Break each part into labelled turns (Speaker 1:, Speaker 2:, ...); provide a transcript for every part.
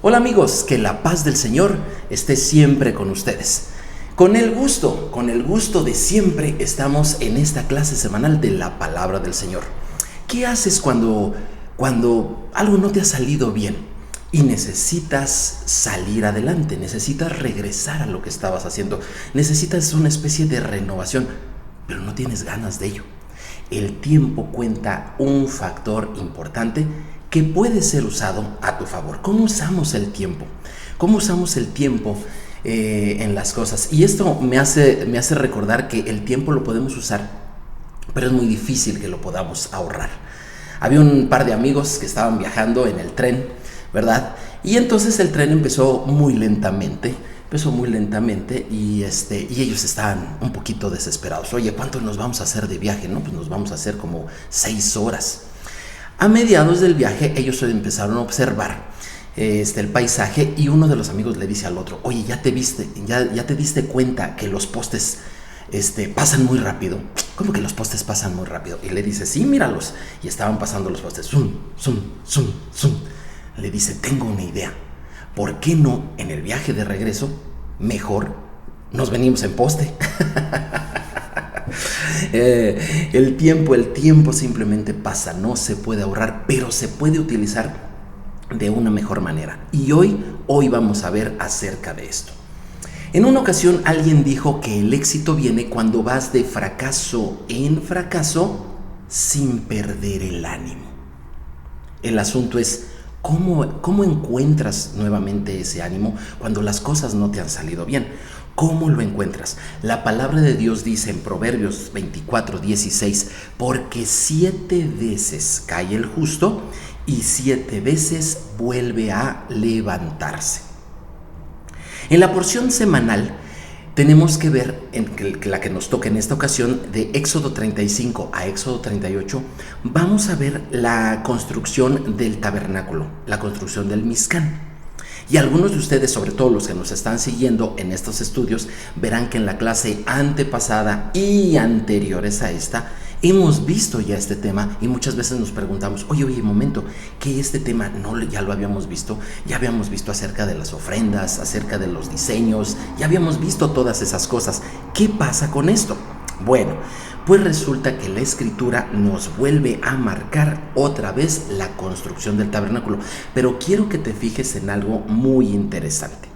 Speaker 1: Hola amigos, que la paz del Señor esté siempre con ustedes. Con el gusto de siempre estamos en esta clase semanal de la palabra del Señor. ¿Qué haces cuando algo no te ha salido bien y necesitas salir adelante? Necesitas regresar a lo que estabas haciendo. Necesitas una especie de renovación, pero no tienes ganas de ello. El tiempo cuenta un factor importante que puede ser usado a tu favor. ¿Cómo usamos el tiempo? ¿Cómo usamos el tiempo en las cosas? Y esto me hace recordar que el tiempo lo podemos usar, pero es muy difícil que lo podamos ahorrar. Había un par de amigos que estaban viajando en el tren, ¿verdad? Y entonces el tren empezó muy lentamente y ellos estaban un poquito desesperados. Oye, ¿cuánto nos vamos a hacer de viaje? No, pues nos vamos a hacer como 6 horas. A mediados del viaje ellos empezaron a observar el paisaje y uno de los amigos le dice al otro: oye, ¿ya te diste cuenta que los postes pasan muy rápido? ¿Cómo que los postes pasan muy rápido? Y le dice: sí, míralos. Y estaban pasando los postes, zum, zum, zum, zum. Le dice: tengo una idea. ¿Por qué no en el viaje de regreso mejor nos venimos en poste? El tiempo simplemente pasa, no se puede ahorrar, pero se puede utilizar de una mejor manera. Y hoy vamos a ver acerca de esto. En una ocasión alguien dijo que el éxito viene cuando vas de fracaso en fracaso sin perder el ánimo. El asunto es ¿cómo encuentras nuevamente ese ánimo cuando las cosas no te han salido bien? ¿Cómo lo encuentras? La palabra de Dios dice en Proverbios 24:16: porque 7 veces cae el justo y 7 veces vuelve a levantarse. En la porción semanal tenemos que ver, la que nos toca en esta ocasión, de Éxodo 35 a Éxodo 38, vamos a ver la construcción del tabernáculo, la construcción del Mizcán. Y algunos de ustedes, sobre todo los que nos están siguiendo en estos estudios, verán que en la clase antepasada y anteriores a esta, hemos visto ya este tema y muchas veces nos preguntamos: oye, momento, que este tema ya lo habíamos visto, ya habíamos visto acerca de las ofrendas, acerca de los diseños, ya habíamos visto todas esas cosas. ¿Qué pasa con esto? Bueno, pues resulta que la Escritura nos vuelve a marcar otra vez la construcción del tabernáculo, pero quiero que te fijes en algo muy interesante.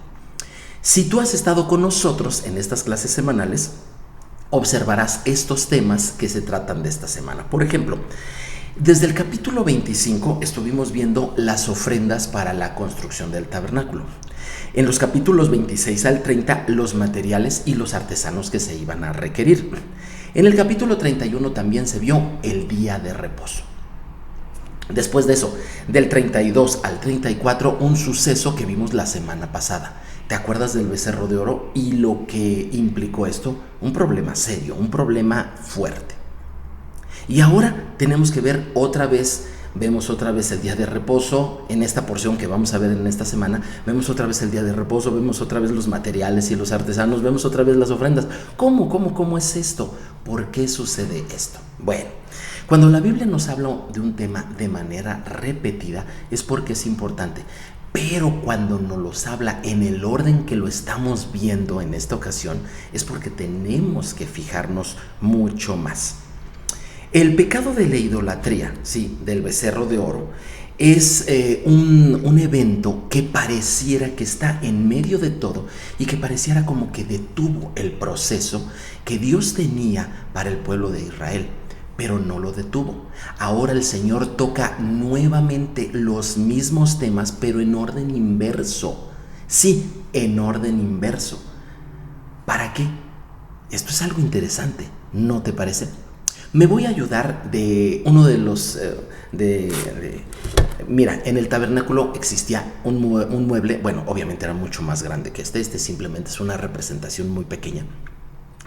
Speaker 1: Si tú has estado con nosotros en estas clases semanales, observarás estos temas que se tratan de esta semana. Por ejemplo, desde el capítulo 25 estuvimos viendo las ofrendas para la construcción del tabernáculo. En los capítulos 26 al 30, los materiales y los artesanos que se iban a requerir. En el capítulo 31 también se vio el día de reposo. Después de eso, del 32 al 34, un suceso que vimos la semana pasada. ¿Te acuerdas del becerro de oro y lo que implicó esto? Un problema serio, un problema fuerte. Y ahora tenemos que ver vemos otra vez el día de reposo. En esta porción que vamos a ver en esta semana, vemos otra vez el día de reposo, vemos otra vez los materiales y los artesanos, vemos otra vez las ofrendas. ¿Cómo es esto? ¿Por qué sucede esto? Bueno, cuando la Biblia nos habla de un tema de manera repetida es porque es importante. Pero cuando nos los habla en el orden que lo estamos viendo en esta ocasión, es porque tenemos que fijarnos mucho más. El pecado de la idolatría, sí, del becerro de oro, es un evento que pareciera que está en medio de todo y que pareciera como que detuvo el proceso que Dios tenía para el pueblo de Israel. Pero no lo detuvo. Ahora el Señor toca nuevamente los mismos temas, pero en orden inverso. Sí, en orden inverso. ¿Para qué? Esto es algo interesante, ¿no te parece? Me voy a ayudar de uno de los... Mira, en el tabernáculo existía un mueble, bueno, obviamente era mucho más grande que este simplemente es una representación muy pequeña.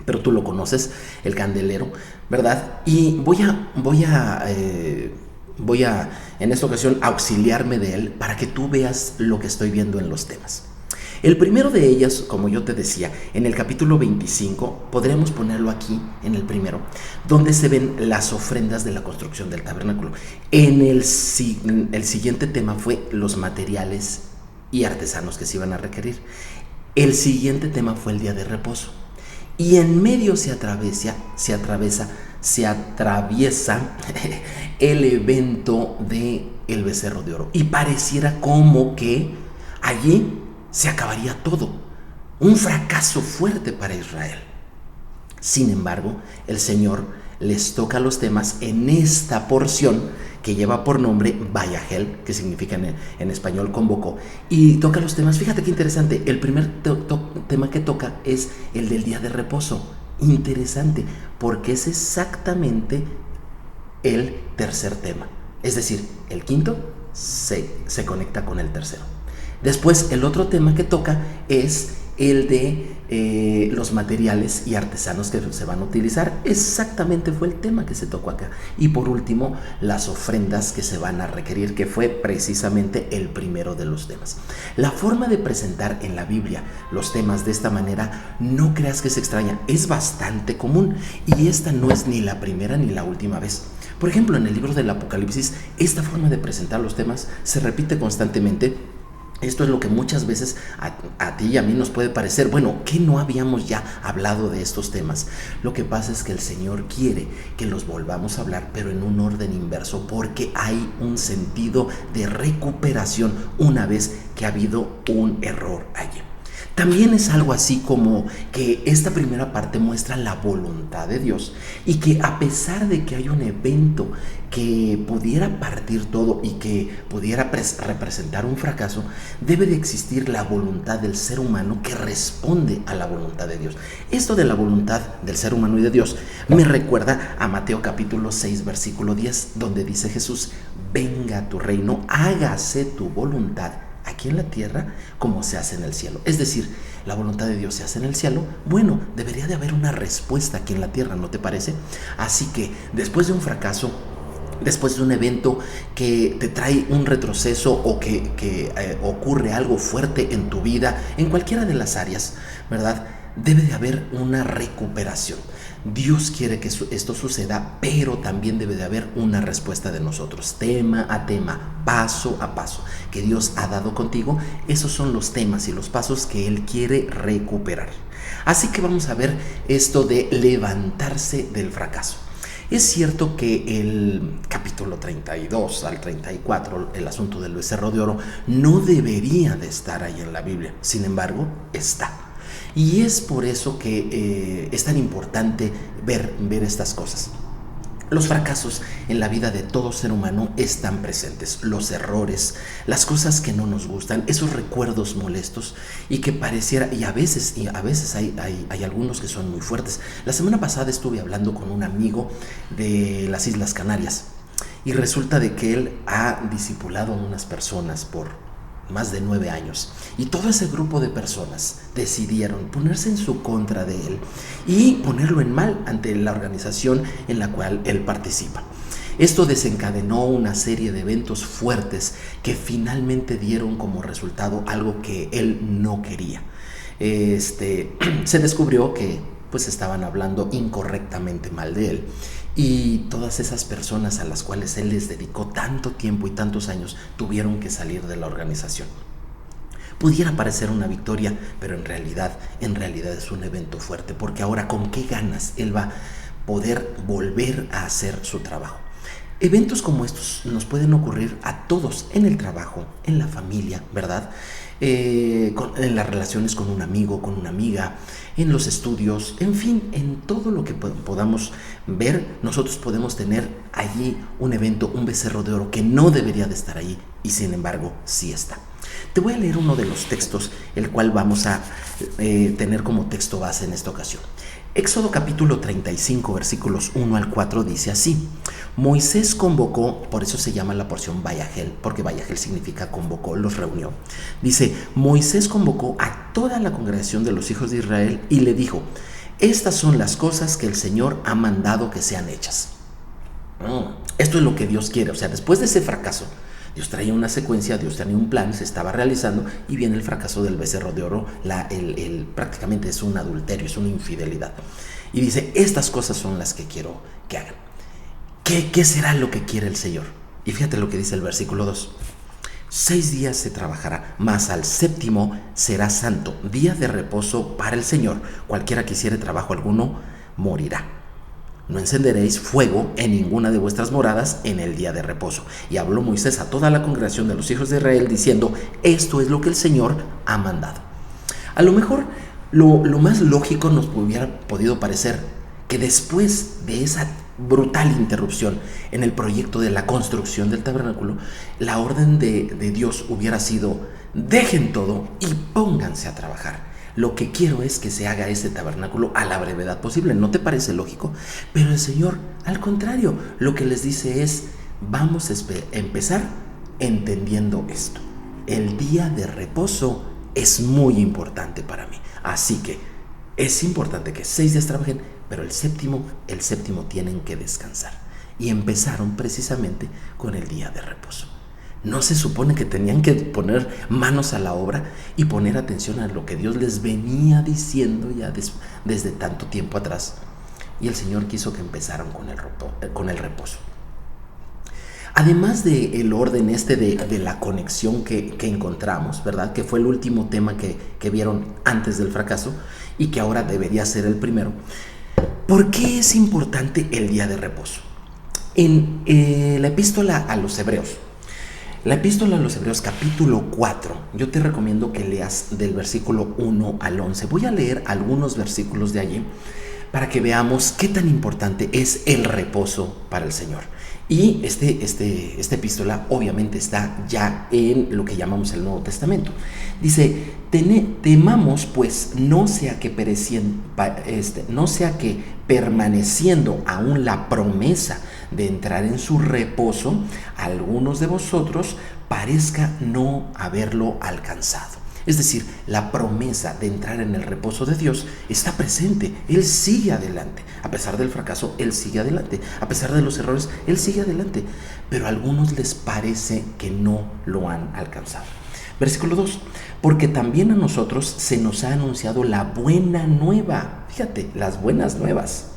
Speaker 1: Pero tú lo conoces, el candelero, ¿verdad? Y voy a en esta ocasión auxiliarme de él para que tú veas lo que estoy viendo en los temas. El primero de ellas, como yo te decía, en el capítulo 25, podríamos ponerlo aquí, en el primero, donde se ven las ofrendas de la construcción del tabernáculo. El siguiente tema fue los materiales y artesanos que se iban a requerir. El siguiente tema fue el día de reposo. Y en medio se atraviesa el evento de el becerro de oro. Y pareciera como que allí se acabaría todo. Un fracaso fuerte para Israel. Sin embargo, el Señor les toca los temas en esta porción que lleva por nombre Vayahel, que significa en español convocó, y toca los temas. Fíjate qué interesante, el primer tema que toca es el del día de reposo. Interesante, porque es exactamente el tercer tema, es decir, el quinto se conecta con el tercero. Después el otro tema que toca es el de los materiales y artesanos que se van a utilizar. Exactamente fue el tema que se tocó acá. Y por último, las ofrendas que se van a requerir, que fue precisamente el primero de los temas. La forma de presentar en la Biblia los temas de esta manera, no creas que es extraña, es bastante común, y esta no es ni la primera ni la última vez. Por ejemplo, en el libro del Apocalipsis, esta forma de presentar los temas se repite constantemente. Esto es lo que muchas veces a ti y a mí nos puede parecer, bueno, ¿qué no habíamos ya hablado de estos temas? Lo que pasa es que el Señor quiere que los volvamos a hablar, pero en un orden inverso, porque hay un sentido de recuperación una vez que ha habido un error allí. También es algo así como que esta primera parte muestra la voluntad de Dios, y que a pesar de que hay un evento que pudiera partir todo y que pudiera representar un fracaso, debe de existir la voluntad del ser humano que responde a la voluntad de Dios. Esto de la voluntad del ser humano y de Dios me recuerda a Mateo capítulo 6 versículo 10, donde dice Jesús: venga tu reino, hágase tu voluntad aquí en la tierra como se hace en el cielo. Es decir, la voluntad de Dios se hace en el cielo. Bueno, debería de haber una respuesta aquí en la tierra, ¿no te parece? Así que después de un fracaso, después de un evento que te trae un retroceso o que ocurre algo fuerte en tu vida, en cualquiera de las áreas, ¿verdad? Debe de haber una recuperación. Dios quiere que esto suceda, pero también debe de haber una respuesta de nosotros, tema a tema, paso a paso, que Dios ha dado contigo. Esos son los temas y los pasos que Él quiere recuperar. Así que vamos a ver esto de levantarse del fracaso. Es cierto que el capítulo 32 al 34, el asunto del becerro de oro, no debería de estar ahí en la Biblia. Sin embargo, está. Y es por eso que es tan importante ver estas cosas. Los fracasos en la vida de todo ser humano están presentes. Los errores, las cosas que no nos gustan, esos recuerdos molestos y que pareciera, y a veces hay algunos que son muy fuertes. La semana pasada estuve hablando con un amigo de las Islas Canarias y resulta de que él ha discipulado a unas personas por más de 9 años, y todo ese grupo de personas decidieron ponerse en su contra de él y ponerlo en mal ante la organización en la cual él participa. Esto desencadenó una serie de eventos fuertes que finalmente dieron como resultado algo que él no quería. Se descubrió que pues estaban hablando incorrectamente mal de él, y todas esas personas a las cuales él les dedicó tanto tiempo y tantos años tuvieron que salir de la organización. Pudiera parecer una victoria, pero en realidad es un evento fuerte, porque ahora ¿con qué ganas él va a poder volver a hacer su trabajo? Eventos como estos nos pueden ocurrir a todos, en el trabajo, en la familia, ¿verdad? En las relaciones con un amigo, con una amiga, en los estudios, en fin, en todo lo que podamos ver, nosotros podemos tener allí un evento, un becerro de oro que no debería de estar allí, y sin embargo sí está. Te voy a leer uno de los textos, el cual vamos a tener como texto base en esta ocasión. Éxodo capítulo 35 versículos 1 al 4 dice así: Moisés convocó, por eso se llama la porción Vayahel, porque Vayahel significa convocó, los reunió. Dice: Moisés convocó a toda la congregación de los hijos de Israel y le dijo: estas son las cosas que el Señor ha mandado que sean hechas. Esto es lo que Dios quiere. O sea, después de ese fracaso, Dios traía una secuencia, Dios tenía un plan, se estaba realizando, y viene el fracaso del becerro de oro. Prácticamente es un adulterio, es una infidelidad. Y dice: estas cosas son las que quiero que hagan. ¿Qué será lo que quiere el Señor? Y fíjate lo que dice el versículo 2. 6 días se trabajará, mas al séptimo será santo, día de reposo para el Señor. Cualquiera que hiciere trabajo alguno morirá. No encenderéis fuego en ninguna de vuestras moradas en el día de reposo. Y habló Moisés a toda la congregación de los hijos de Israel diciendo: esto es lo que el Señor ha mandado. A lo mejor lo más lógico nos hubiera podido parecer que después de esa brutal interrupción en el proyecto de la construcción del tabernáculo, la orden de Dios hubiera sido: dejen todo y pónganse a trabajar. Lo que quiero es que se haga ese tabernáculo a la brevedad posible. ¿No te parece lógico? Pero el Señor, al contrario, lo que les dice es: vamos a empezar entendiendo esto. El día de reposo es muy importante para mí. Así que es importante que 6 días trabajen, pero el séptimo tienen que descansar. Y empezaron precisamente con el día de reposo. ¿No se supone que tenían que poner manos a la obra y poner atención a lo que Dios les venía diciendo ya desde tanto tiempo atrás? Y el Señor quiso que empezaran con el reposo. Además del orden de la conexión que encontramos, ¿verdad? Que fue el último tema que vieron antes del fracaso y que ahora debería ser el primero. ¿Por qué es importante el día de reposo? En la epístola a los Hebreos capítulo 4, yo te recomiendo que leas del versículo 1 al 11. Voy a leer algunos versículos de allí para que veamos qué tan importante es el reposo para el Señor. Y esta epístola obviamente está ya en lo que llamamos el Nuevo Testamento. Dice: temamos pues no sea que permaneciendo aún la promesa de entrar en su reposo, algunos de vosotros parezca no haberlo alcanzado. Es decir, la promesa de entrar en el reposo de Dios está presente. Él sigue adelante. A pesar del fracaso, Él sigue adelante. A pesar de los errores, Él sigue adelante. Pero a algunos les parece que no lo han alcanzado. Versículo 2. Porque también a nosotros se nos ha anunciado la buena nueva. Fíjate, las buenas nuevas.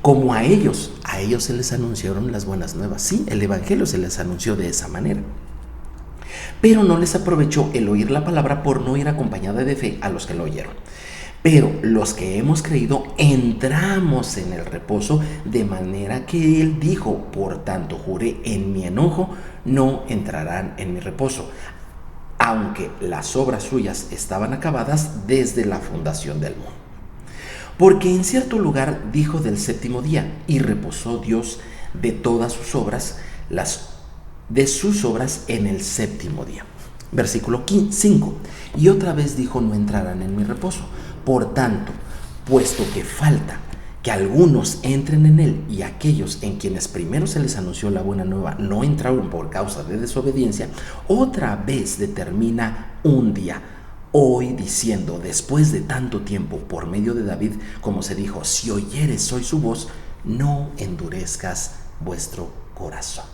Speaker 1: Como a ellos se les anunciaron las buenas nuevas. Sí, el evangelio se les anunció de esa manera. Pero no les aprovechó el oír la palabra por no ir acompañada de fe a los que lo oyeron. Pero los que hemos creído entramos en el reposo, de manera que Él dijo: por tanto juré en mi enojo, no entrarán en mi reposo, aunque las obras suyas estaban acabadas desde la fundación del mundo. Porque en cierto lugar dijo del séptimo día, y reposó Dios de todas sus obras, en el séptimo día. Versículo 5. Y otra vez dijo: no entrarán en mi reposo. Por tanto, puesto que falta que algunos entren en él, y aquellos en quienes primero se les anunció la buena nueva no entraron por causa de desobediencia, otra vez determina un día, hoy, diciendo: después de tanto tiempo, por medio de David, como se dijo: si oyeres hoy su voz, no endurezcas vuestro corazón.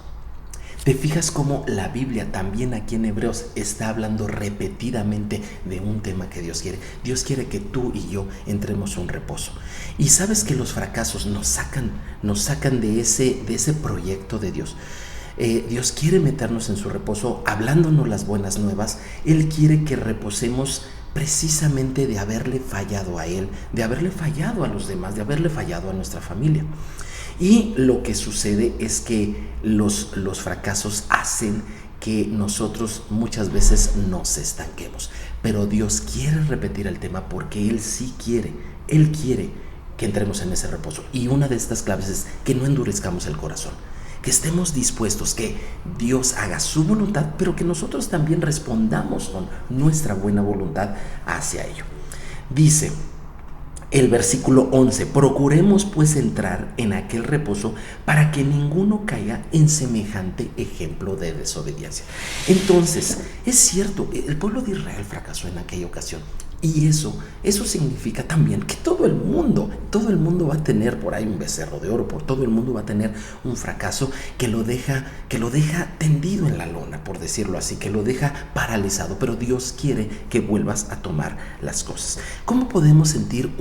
Speaker 1: ¿Te fijas cómo la Biblia también aquí en Hebreos está hablando repetidamente de un tema que Dios quiere? Dios quiere que tú y yo entremos en un reposo. Y sabes que los fracasos nos sacan de ese proyecto de Dios. Dios quiere meternos en su reposo hablándonos las buenas nuevas. Él quiere que reposemos precisamente de haberle fallado a Él, de haberle fallado a los demás, de haberle fallado a nuestra familia. Y lo que sucede es que los fracasos hacen que nosotros muchas veces nos estanquemos. Pero Dios quiere repetir el tema porque Él sí quiere. Él quiere que entremos en ese reposo. Y una de estas claves es que no endurezcamos el corazón. Que estemos dispuestos, que Dios haga su voluntad, pero que nosotros también respondamos con nuestra buena voluntad hacia ello. Dice el versículo 11: procuremos pues entrar en aquel reposo para que ninguno caiga en semejante ejemplo de desobediencia. Entonces, es cierto, el pueblo de Israel fracasó en aquella ocasión. Y eso significa también que todo el mundo va a tener por ahí un becerro de oro, todo el mundo va a tener un fracaso que lo deja tendido en la lona, por decirlo así, que lo deja paralizado. Pero Dios quiere que vuelvas a tomar las cosas. ¿Cómo podemos sentir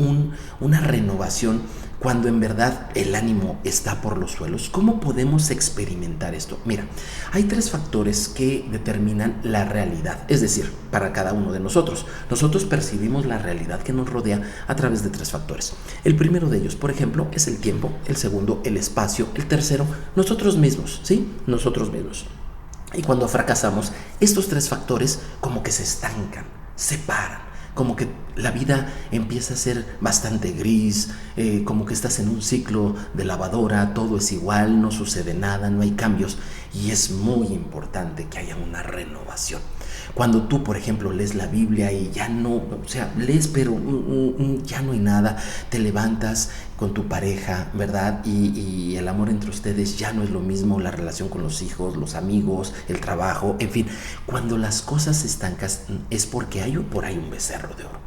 Speaker 1: una renovación cuando en verdad el ánimo está por los suelos. ¿Cómo podemos experimentar esto? Mira, hay 3 factores que determinan la realidad, es decir, para cada uno de nosotros. Nosotros percibimos la realidad que nos rodea a través de 3 factores. El primero de ellos, por ejemplo, es el tiempo, el segundo, el espacio, el tercero, nosotros mismos, ¿sí? Nosotros mismos. Y cuando fracasamos, estos 3 factores como que se estancan, se paran. Como que la vida empieza a ser bastante gris, como que estás en un ciclo de lavadora, todo es igual, no sucede nada, no hay cambios, y es muy importante que haya una renovación. Cuando tú, por ejemplo, lees la Biblia y ya no, o sea, lees pero ya no hay nada, te levantas con tu pareja, ¿verdad? Y el amor entre ustedes ya no es lo mismo, la relación con los hijos, los amigos, el trabajo, en fin. Cuando las cosas se estancan es porque hay por ahí un becerro de oro.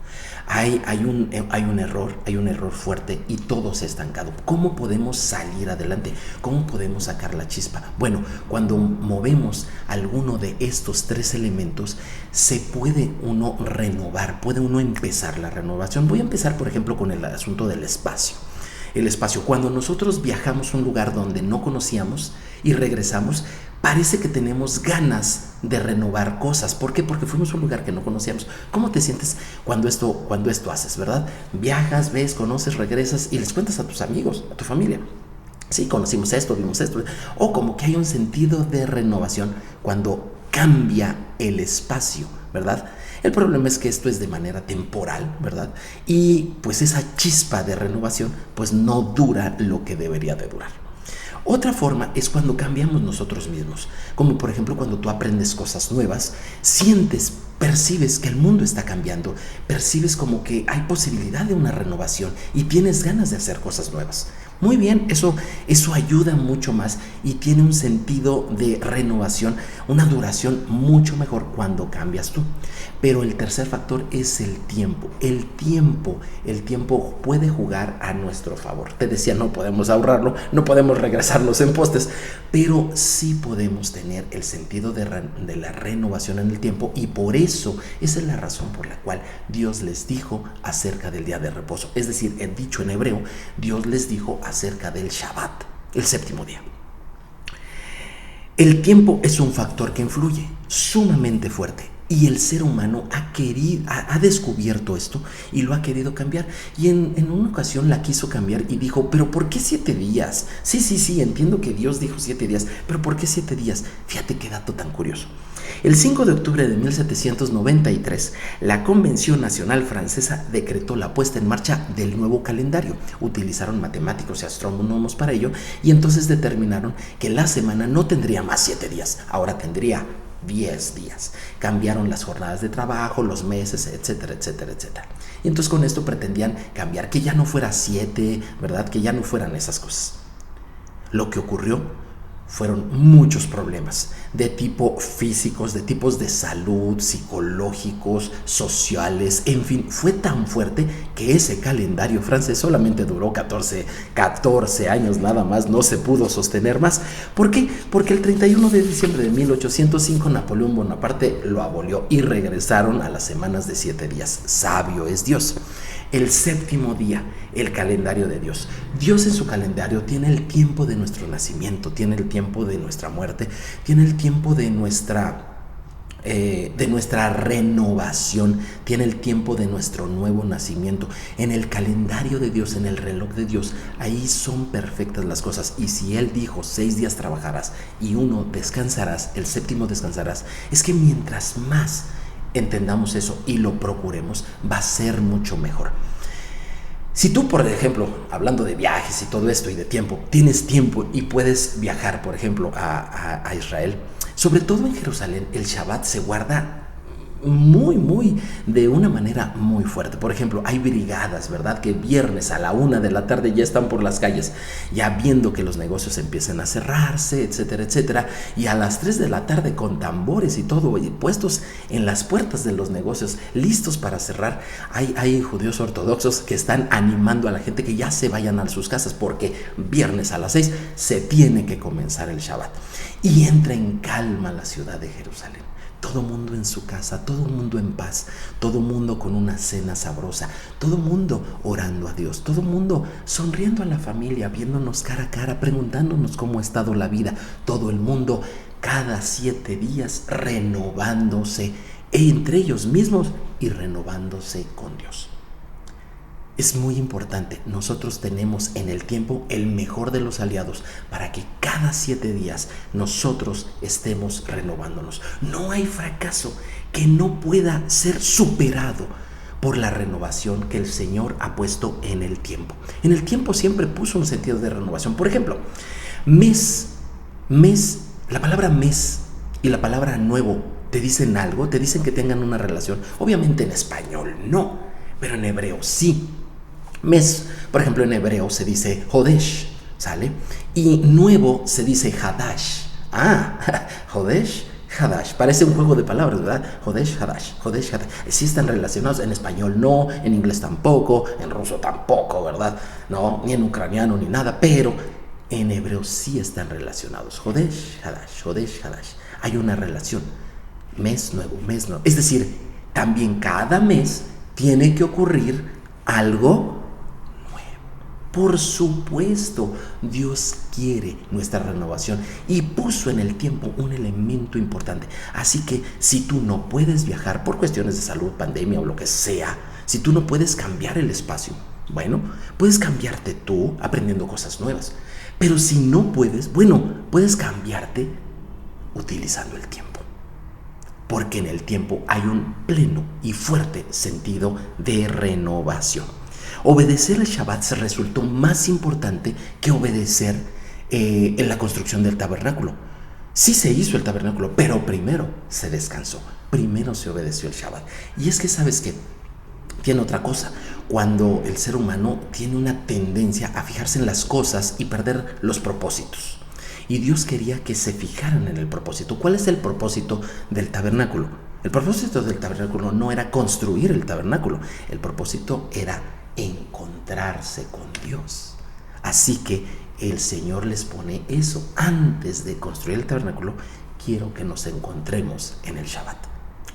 Speaker 1: Hay un error fuerte y todo se ha estancado. ¿Cómo podemos salir adelante? ¿Cómo podemos sacar la chispa? Bueno, cuando movemos alguno de estos 3 elementos, se puede uno renovar, puede uno empezar la renovación. Voy a empezar, por ejemplo, con el asunto del espacio. El espacio, cuando nosotros viajamos a un lugar donde no conocíamos y regresamos, parece que tenemos ganas de renovar cosas. ¿Por qué? Porque fuimos a un lugar que no conocíamos. ¿Cómo te sientes cuando esto haces, verdad? Viajas, ves, conoces, regresas y les cuentas a tus amigos, a tu familia. Sí, conocimos esto, vimos esto. O como que hay un sentido de renovación cuando cambia el espacio, ¿verdad? El problema es que esto es de manera temporal, ¿verdad? Y pues esa chispa de renovación pues no dura lo que debería de durar. Otra forma es cuando cambiamos nosotros mismos, como por ejemplo cuando tú aprendes cosas nuevas, sientes, percibes que el mundo está cambiando, percibes como que hay posibilidad de una renovación y tienes ganas de hacer cosas nuevas. Muy bien, eso ayuda mucho más y tiene un sentido de renovación, una duración mucho mejor cuando cambias tú. Pero el tercer factor es el tiempo. El tiempo puede jugar a nuestro favor. Te decía, no podemos ahorrarlo, no podemos regresarlos en postes, pero sí podemos tener el sentido de la renovación en el tiempo, y por eso esa es la razón por la cual Dios les dijo acerca del día de reposo. Es decir, el dicho en hebreo, Dios les dijo acerca del Shabbat, el 7º día. El tiempo es un factor que influye sumamente fuerte. Y el ser humano ha descubierto esto y lo ha querido cambiar. Y en una ocasión la quiso cambiar y dijo, ¿pero por qué 7 días? Sí, entiendo que Dios dijo 7 días, pero ¿por qué 7 días? Fíjate qué dato tan curioso. El 5 de octubre de 1793, la Convención Nacional Francesa decretó la puesta en marcha del nuevo calendario. Utilizaron matemáticos y astrónomos para ello y entonces determinaron que la semana no tendría más 7 días, ahora tendría 10 días. Cambiaron las jornadas de trabajo, los meses, etcétera. Y entonces con esto pretendían cambiar, que ya no fuera 7, ¿verdad? Que ya no fueran esas cosas. Lo que ocurrió fueron muchos problemas de tipo físicos, de tipos de salud, psicológicos, sociales, en fin, fue tan fuerte que ese calendario francés solamente duró 14 años nada más, no se pudo sostener más. ¿Por qué? Porque el 31 de diciembre de 1805 Napoleón Bonaparte lo abolió y regresaron a las semanas de 7 días. Sabio es Dios. El 7º día, el calendario de Dios. Dios en su calendario tiene el tiempo de nuestro nacimiento, tiene el tiempo de nuestra muerte, tiene el tiempo de nuestra renovación, tiene el tiempo de nuestro nuevo nacimiento. En el calendario de Dios, en el reloj de Dios, ahí son perfectas las cosas. Y si Él dijo 6 días trabajarás y 1 descansarás, el 7º descansarás, es que mientras más entendamos eso y lo procuremos, va a ser mucho mejor. Si tú, por ejemplo, hablando de viajes y todo esto y de tiempo, tienes tiempo y puedes viajar, por ejemplo, a Israel, sobre todo en Jerusalén, el Shabbat se guarda muy de una manera muy fuerte. Por ejemplo, hay brigadas, ¿verdad? Que viernes a la 1 de la tarde ya están por las calles, ya viendo que los negocios empiezan a cerrarse, etcétera, y a las 3 de la tarde con tambores y todo, puestos en las puertas de los negocios, listos para cerrar. Hay judíos ortodoxos que están animando a la gente que ya se vayan a sus casas, porque viernes a las 6 se tiene que comenzar el Shabbat. Y entra en calma la ciudad de Jerusalén. Todo mundo en su casa, todo mundo en paz, todo mundo con una cena sabrosa, todo mundo orando a Dios, todo mundo sonriendo a la familia, viéndonos cara a cara, preguntándonos cómo ha estado la vida, todo el mundo cada 7 días renovándose entre ellos mismos y renovándose con Dios. Es muy importante, nosotros tenemos en el tiempo el mejor de los aliados para que cada 7 días nosotros estemos renovándonos. No hay fracaso que no pueda ser superado por la renovación que el Señor ha puesto en el tiempo. En el tiempo siempre puso un sentido de renovación. Por ejemplo, mes, la palabra mes y la palabra nuevo, ¿te dicen algo? ¿Te dicen que tengan una relación? Obviamente en español no, pero en hebreo sí. Mes, por ejemplo, en hebreo se dice Hodesh, ¿sale? Y nuevo se dice Hadash. Hodesh, Hadash. Parece un juego de palabras, ¿verdad? Hodesh, Hadash, Hodesh, Hadash. Sí están relacionados, en español no, en inglés tampoco, en ruso tampoco, ¿verdad? No, ni en ucraniano ni nada, pero en hebreo sí están relacionados. Hodesh, Hadash, Hodesh, Hadash. Hay una relación. Mes nuevo, mes nuevo. Es decir, también cada mes tiene que ocurrir algo. Por supuesto, Dios quiere nuestra renovación y puso en el tiempo un elemento importante. Así que si tú no puedes viajar por cuestiones de salud, pandemia o lo que sea, si tú no puedes cambiar el espacio, bueno, puedes cambiarte tú aprendiendo cosas nuevas. Pero si no puedes, bueno, puedes cambiarte utilizando el tiempo. Porque en el tiempo hay un pleno y fuerte sentido de renovación. Obedecer el Shabbat se resultó más importante que obedecer en la construcción del tabernáculo. Sí se hizo el tabernáculo, pero primero se descansó, primero se obedeció el Shabbat. Y es que, ¿sabes qué? Tiene otra cosa. Cuando el ser humano tiene una tendencia a fijarse en las cosas y perder los propósitos. Y Dios quería que se fijaran en el propósito. ¿Cuál es el propósito del tabernáculo? El propósito del tabernáculo no era construir el tabernáculo. El propósito era encontrarse con Dios. Así que el Señor les pone eso. Antes de construir el tabernáculo, quiero que nos encontremos en el Shabbat.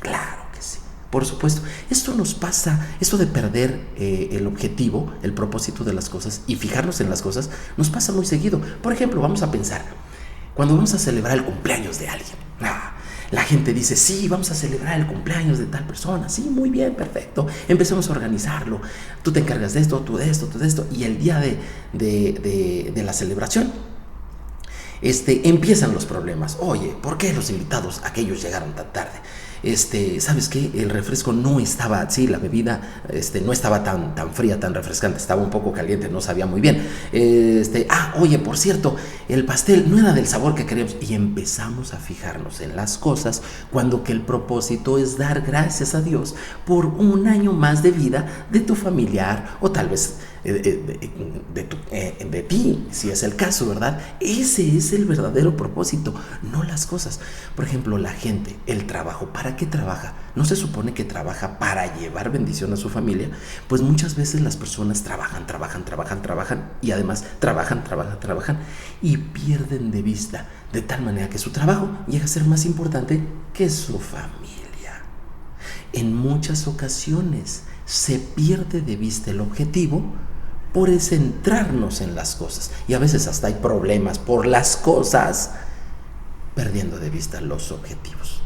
Speaker 1: Claro que sí, por supuesto. Esto nos pasa, esto de perder el objetivo, el propósito de las cosas y fijarnos en las cosas, nos pasa muy seguido. Por ejemplo, vamos a pensar, cuando vamos a celebrar el cumpleaños de alguien, la gente dice, sí, vamos a celebrar el cumpleaños de tal persona. Sí, muy bien, perfecto. Empecemos a organizarlo. Tú te encargas de esto, tú de esto, tú de esto. Y el día de la celebración, empiezan los problemas. Oye, ¿por qué los invitados, aquellos llegaron tan tarde? ¿Sabes qué? El refresco no estaba, sí, la bebida, no estaba tan fría, tan refrescante, estaba un poco caliente, no sabía muy bien. Oye, por cierto, el pastel no era del sabor que queríamos. Y empezamos a fijarnos en las cosas cuando que el propósito es dar gracias a Dios por un año más de vida de tu familiar o tal vez de ti, si es el caso, ¿verdad? Ese es el verdadero propósito, no las cosas. Por ejemplo, la gente, el trabajo, ¿para qué trabaja? ¿No se supone que trabaja para llevar bendición a su familia? Pues muchas veces las personas trabajan y además trabajan y pierden de vista, de tal manera que su trabajo llega a ser más importante que su familia. En muchas ocasiones se pierde de vista el objetivo por centrarnos en las cosas. Y a veces hasta hay problemas por las cosas, perdiendo de vista los objetivos.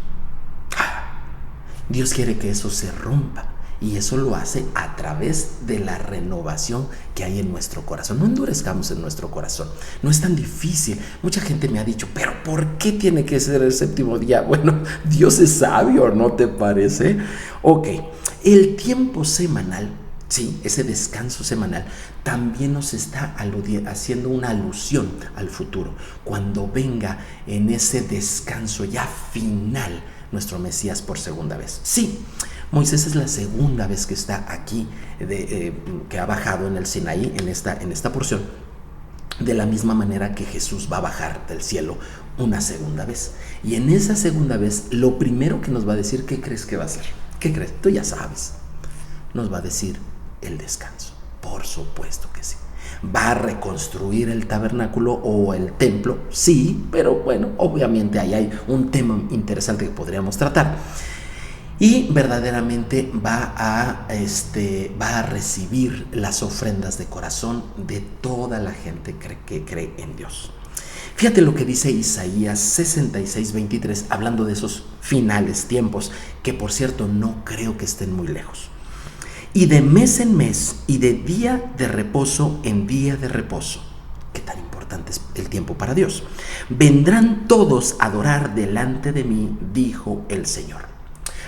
Speaker 1: Dios quiere que eso se rompa. Y eso lo hace a través de la renovación que hay en nuestro corazón. No endurezcamos en nuestro corazón. No es tan difícil. Mucha gente me ha dicho, pero ¿por qué tiene que ser el 7º día? Bueno, Dios es sabio, ¿no te parece? Ok, el tiempo semanal, sí, ese descanso semanal, también nos está haciendo una alusión al futuro. Cuando venga en ese descanso ya final nuestro Mesías por segunda vez. Sí, Moisés es la segunda vez que está aquí, que ha bajado en el Sinaí, en esta porción, de la misma manera que Jesús va a bajar del cielo una segunda vez. Y en esa segunda vez, lo primero que nos va a decir, ¿qué crees que va a hacer? ¿Qué crees? Tú ya sabes. Nos va a decir el descanso. Por supuesto que sí. ¿Va a reconstruir el tabernáculo o el templo? Sí, pero bueno, obviamente ahí hay un tema interesante que podríamos tratar. Y verdaderamente va a recibir las ofrendas de corazón de toda la gente que cree en Dios. Fíjate lo que dice Isaías 66:23, hablando de esos finales tiempos, que por cierto no creo que estén muy lejos. Y de mes en mes y de día de reposo en día de reposo. Qué tan importante es el tiempo para Dios. Vendrán todos a adorar delante de mí, dijo el Señor.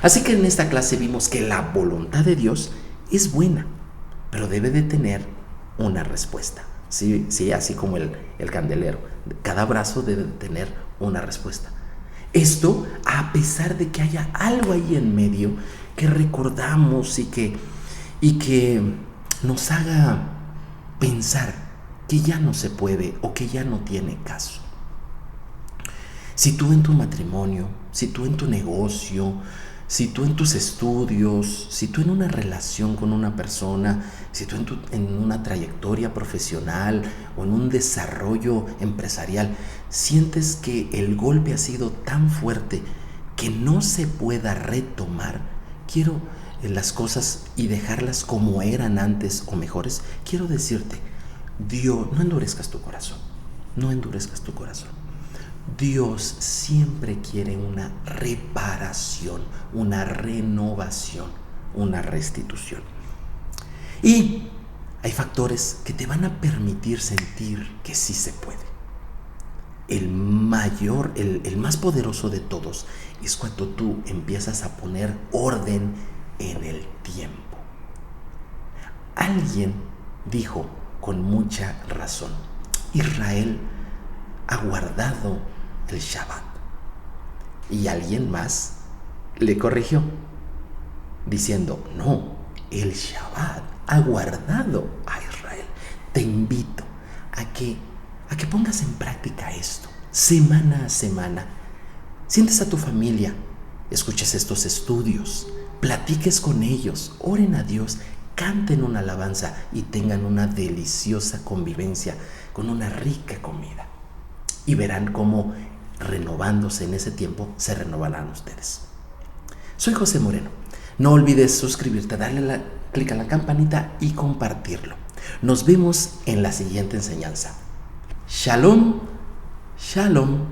Speaker 1: Así que en esta clase vimos que la voluntad de Dios es buena, pero debe de tener una respuesta. Sí, así como el candelero. Cada brazo debe de tener una respuesta. Esto a pesar de que haya algo ahí en medio que recordamos y que nos haga pensar que ya no se puede o que ya no tiene caso. Si tú en tu matrimonio, si tú en tu negocio, si tú en tus estudios, si tú en una relación con una persona, si tú en una trayectoria profesional o en un desarrollo empresarial, sientes que el golpe ha sido tan fuerte que no se pueda retomar, las cosas y dejarlas como eran antes o mejores, quiero decirte, Dios, no endurezcas tu corazón, no endurezcas tu corazón. Dios siempre quiere una reparación, una renovación, una restitución. Y hay factores que te van a permitir sentir que sí se puede. El más poderoso de todos es cuando tú empiezas a poner orden en el tiempo. Alguien dijo con mucha razón, Israel ha guardado el Shabbat. Y alguien más le corrigió, diciendo, no, el Shabbat ha guardado a Israel. Te invito a que pongas en práctica esto, semana a semana. Sientes a tu familia, escuches estos estudios, platiques con ellos, oren a Dios, canten una alabanza y tengan una deliciosa convivencia con una rica comida. Y verán cómo renovándose en ese tiempo se renovarán ustedes. Soy José Moreno. No olvides suscribirte, darle clic a la campanita y compartirlo. Nos vemos en la siguiente enseñanza. Shalom, shalom.